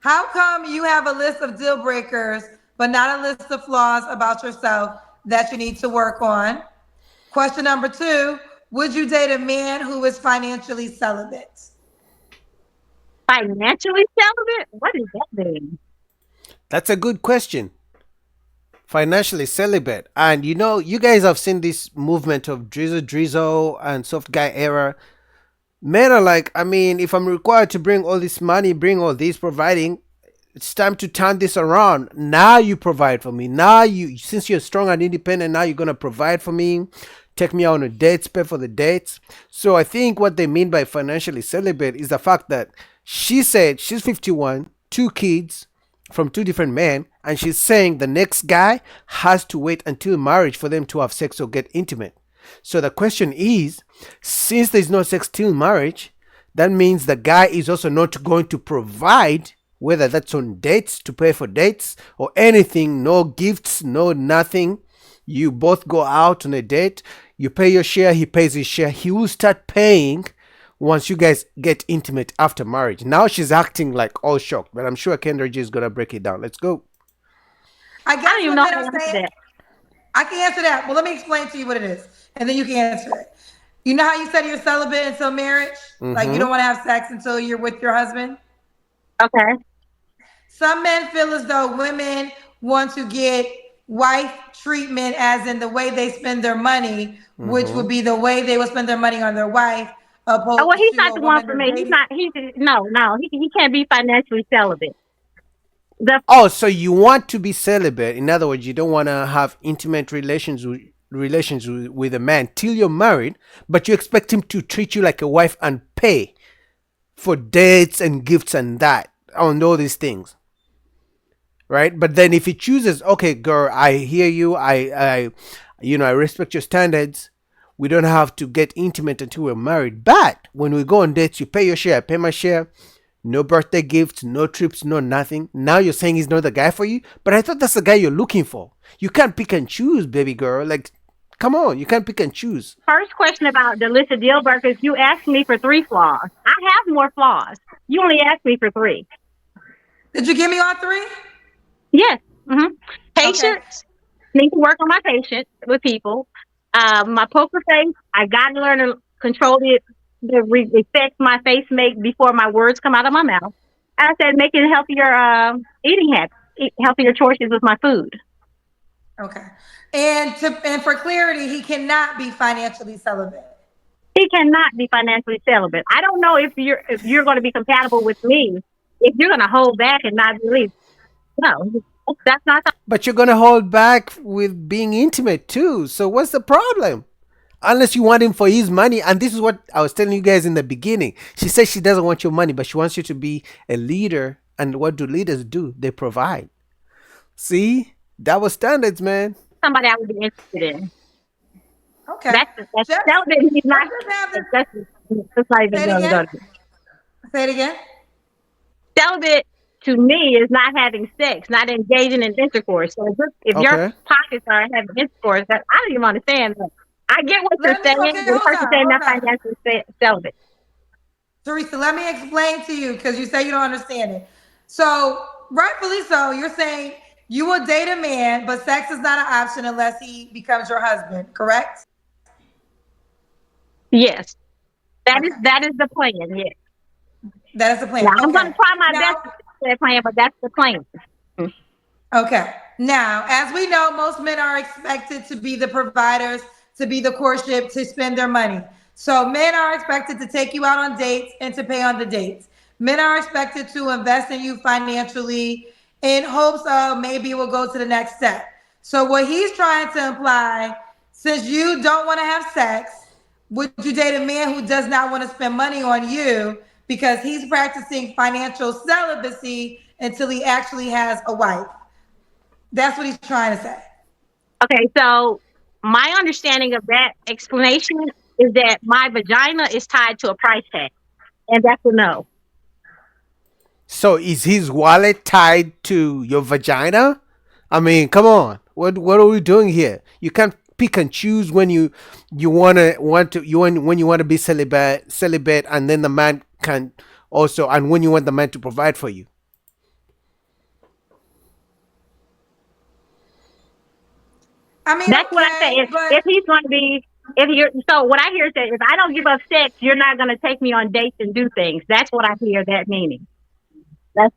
How come you have a list of deal breakers, but not a list of flaws about yourself that you need to work on? Question number two, would you date a man who is financially celibate? Financially celibate? What does that mean? That's a good question. Financially celibate. And you know, you guys have seen this movement of drizzle and soft guy era. Men are like, I mean, if I'm required to bring all this money, bring all this providing, it's time to turn this around. Now you provide for me. Now you, since you're strong and independent, now you're gonna provide for me, take me out on a dates, pay for the dates. So I think what they mean by financially celibate is the fact that she said she's 51, two kids from two different men, and she's saying the next guy has to wait until marriage for them to have sex or get intimate. So the question is, since there's no sex till marriage, that means the guy is also not going to provide, whether that's on dates, to pay for dates, or anything, no gifts, no nothing. You both go out on a date, you pay your share, he pays his share. He will start paying once you guys get intimate after marriage. Now she's acting like all shocked, but I'm sure Kendra G is going to break it down. Let's go. I I don't guess even what know men how are to answer saying, that. I can answer that. Well, let me explain to you what it is, and then you can answer it. You know how you said you're celibate until marriage? Like you Mm-hmm. don't want to have sex until you're with your husband? Okay. Some men feel as though women want to get wife treatment, as in the way they spend their money, which Mm-hmm. would be the way they would spend their money on their wife, Oh, well, opposed he's to not a the one woman for they're me. He's dating. not. He's no. He can't be financially celibate. The Oh, so you want to be celibate. In other words, you don't want to have intimate relations with a man till you're married, but you expect him to treat you like a wife and pay for dates and gifts and that on all these things, right? But then if he chooses, okay, girl, I hear you, I respect your standards. We don't have to get intimate until we're married. But when we go on dates, you pay your share, I pay my share. No birthday gifts, no trips, no nothing. Now you're saying he's not the guy for you? But I thought that's the guy you're looking for. You can't pick and choose, baby girl. Like, come on, you can't pick and choose. first question about the list of deal breakers, you asked me for three flaws. I have more flaws. You only asked me for three. Did you give me all three? Yes. hmm Okay. Patience. Need to work on my patience with people. My poker face. I got to learn to control the effects my face make before my words come out of my mouth. I said making healthier eating habits, healthier choices with my food. Okay. And for clarity, he cannot be financially celibate. He cannot be financially celibate. I don't know if you're going to be compatible with me if you're going to hold back and not release. No, that's not. But you're gonna hold back with being intimate too. So what's the problem? Unless you want him for his money, and this is what I was telling you guys in the beginning. She says she doesn't want your money, but she wants you to be a leader. And what do leaders do? They provide. See, that was standards, man. Somebody I would be interested in. Okay. That's Just celibate. He's not. let's just have this. That's not even Say it going to again. go to. Say it again. Celibate to me is not having sex, not engaging in intercourse. So if your Okay. pockets are having intercourse, I don't even understand that. I get what you're Let me. saying. Okay. The Hold person on. saying Hold that on. financially celibate. Teresa, let me explain to you because you say you don't understand it. So, rightfully so, you're saying you will date a man, but sex is not an option unless he becomes your husband, correct? Yes, Okay. that is the plan. Yes. That is the Now plan. I'm going Okay. to try my Now, best to stick to that plan, but that's the plan. Mm. okay. Now, as we know, most men are expected to be the providers, to be the courtship, to spend their money. So men are expected to take you out on dates and to pay on the dates. Men are expected to invest in you financially in hopes of maybe we'll go to the next step. So what he's trying to imply, since you don't want to have sex, would you date a man who does not want to spend money on you because he's practicing financial celibacy until he actually has a wife? That's what he's trying to say. Okay, so my understanding of that explanation is that my vagina is tied to a price tag, and that's a no. So is his wallet tied to your vagina? I mean, come on. What are we doing here? You can't pick and choose when you want to you when you want to be celibate, and then the man can also, and when you want the man to provide for you. I mean, That's what I say. okay, If but he's going to be, if you're, so what I hear is that if I don't give up sex, you're not going to take me on dates and do things. That's what I hear that meaning. That's,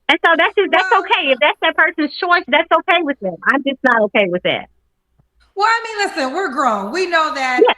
and so that's well, okay. If that's that person's choice, that's okay with them. I'm just not okay with that. well, I mean, listen, we're grown. We know that. Yeah.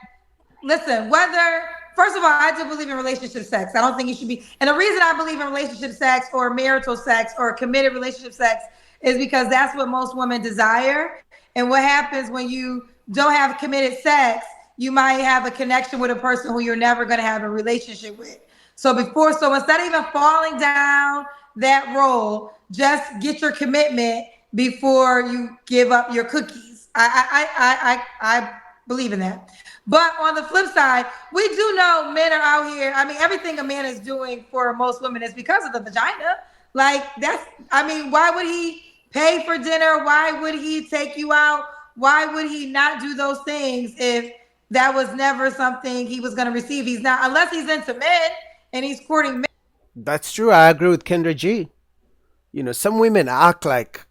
Listen, whether first of all, I do believe in relationship sex. I don't think you should be. And the reason I believe in relationship sex or marital sex or committed relationship sex is because that's what most women desire. And what happens when you don't have committed sex, you might have a connection with a person who you're never going to have a relationship with. So instead of even falling down that role, just get your commitment before you give up your cookies. I believe in that. But on the flip side, we do know men are out here. I mean, everything a man is doing for most women is because of the vagina. Like that's, I mean, why would he pay for dinner? Why would he take you out? Why would he not do those things if that was never something he was going to receive? He's not, unless he's into men and he's courting men. That's true. I agree with Kendra G. Some women act like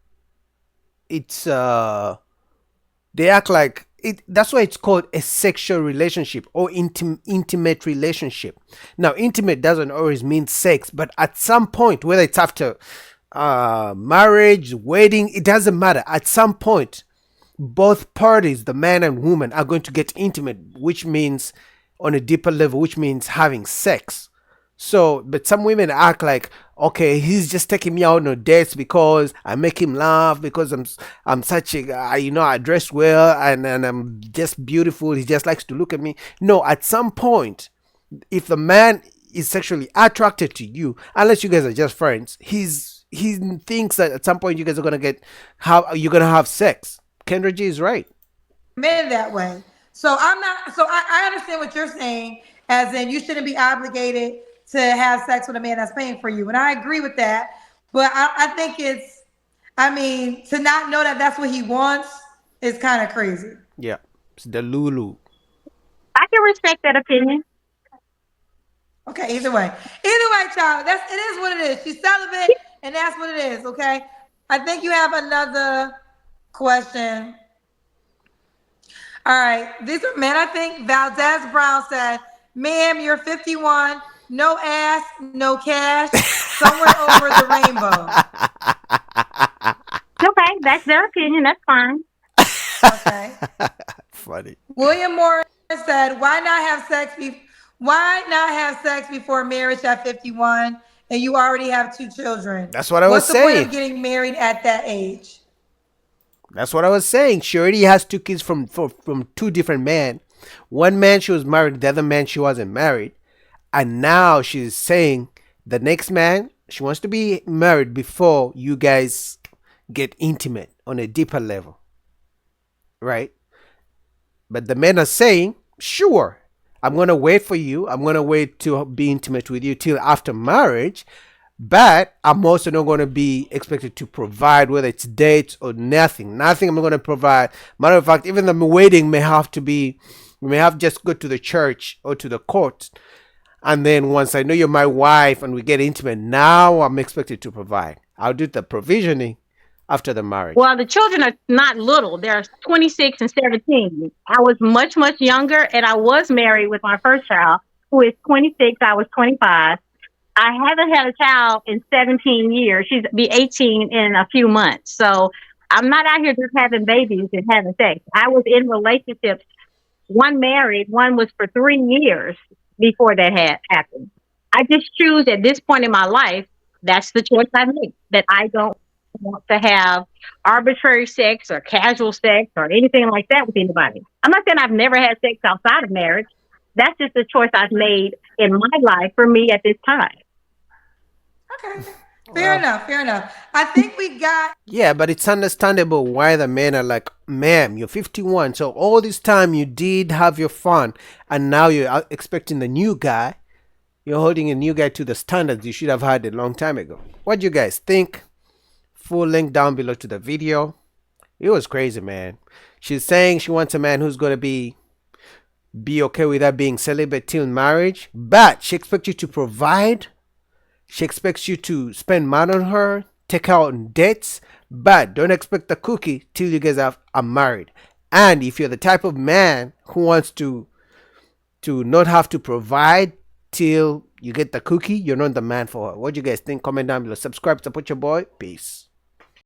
it's they act like it. That's why it's called a sexual relationship or intimate relationship. Now, intimate doesn't always mean sex, but at some point, whether it's after marriage, wedding, it doesn't matter. At some point, both parties, the man and woman, are going to get intimate, which means on a deeper level, which means having sex. So, but some women act like, okay, he's just taking me out on dates because I make him laugh, because I'm such a, I dress well and I'm just beautiful. He just likes to look at me. No, at some point, if the man is sexually attracted to you, unless you guys are just friends, he thinks that at some point you guys are you're gonna have sex. Kendra G is right. Men that way. So I'm not. So I understand what you're saying, as in you shouldn't be obligated to have sex with a man that's paying for you, and I agree with that. But I think it's. I mean, to not know that that's what he wants is kind of crazy. Yeah, it's the Lulu. I can respect that opinion. Okay, either way, child. It is what it is. She's celibate, and that's what it is. Okay. I think you have another question. All right. These are men, I think. Valdez Brown said, ma'am, you're 51, no ass, no cash, somewhere over the rainbow. Okay, that's their opinion. That's fine. Okay. Funny. William Morris said, why not have sex before marriage at 51 and you already have 2 children? That's what I was What's the point saying. of getting married at that age? That's what I was saying. She already has 2 kids from 2 different men. One man she was married, the other man she wasn't married. And now she's saying the next man, she wants to be married before you guys get intimate on a deeper level. Right? But the men are saying, sure, I'm going to wait for you. I'm going to wait to be intimate with you till after marriage. But I'm also not going to be expected to provide, whether it's dates or nothing. Nothing I'm going to provide. Matter of fact, even the wedding may have to be, we may have just go to the church or to the court. And then once I know you're my wife and we get intimate, now I'm expected to provide. I'll do the provisioning after the marriage. Well, the children are not little. They're 26 and 17. I was much, much younger, and I was married with my first child, who is 26. I was 25. I haven't had a child in 17 years. She's be 18 in a few months. So I'm not out here just having babies and having sex. I was in relationships, one married, one was for 3 years before that had happened. I just choose at this point in my life, that's the choice I make, that I don't want to have arbitrary sex or casual sex or anything like that with anybody. I'm not saying I've never had sex outside of marriage. That's just a choice I've made in my life for me at this time. Okay. Fair enough. I think we got. Yeah, but it's understandable why the men are like, ma'am, you're 51. So all this time you did have your fun. And now you're expecting the new guy. You're holding a new guy to the standards you should have had a long time ago. What do you guys think? Full link down below to the video. It was crazy, man. She's saying she wants a man who's going to be okay with her being celibate till marriage. But she expects you to provide. She expects you to spend money on her, take her on dates, but don't expect the cookie till you guys are married. And if you're the type of man who wants to not have to provide till you get the cookie, you're not the man for her. What do you guys think? Comment down below. Subscribe, support your boy. Peace.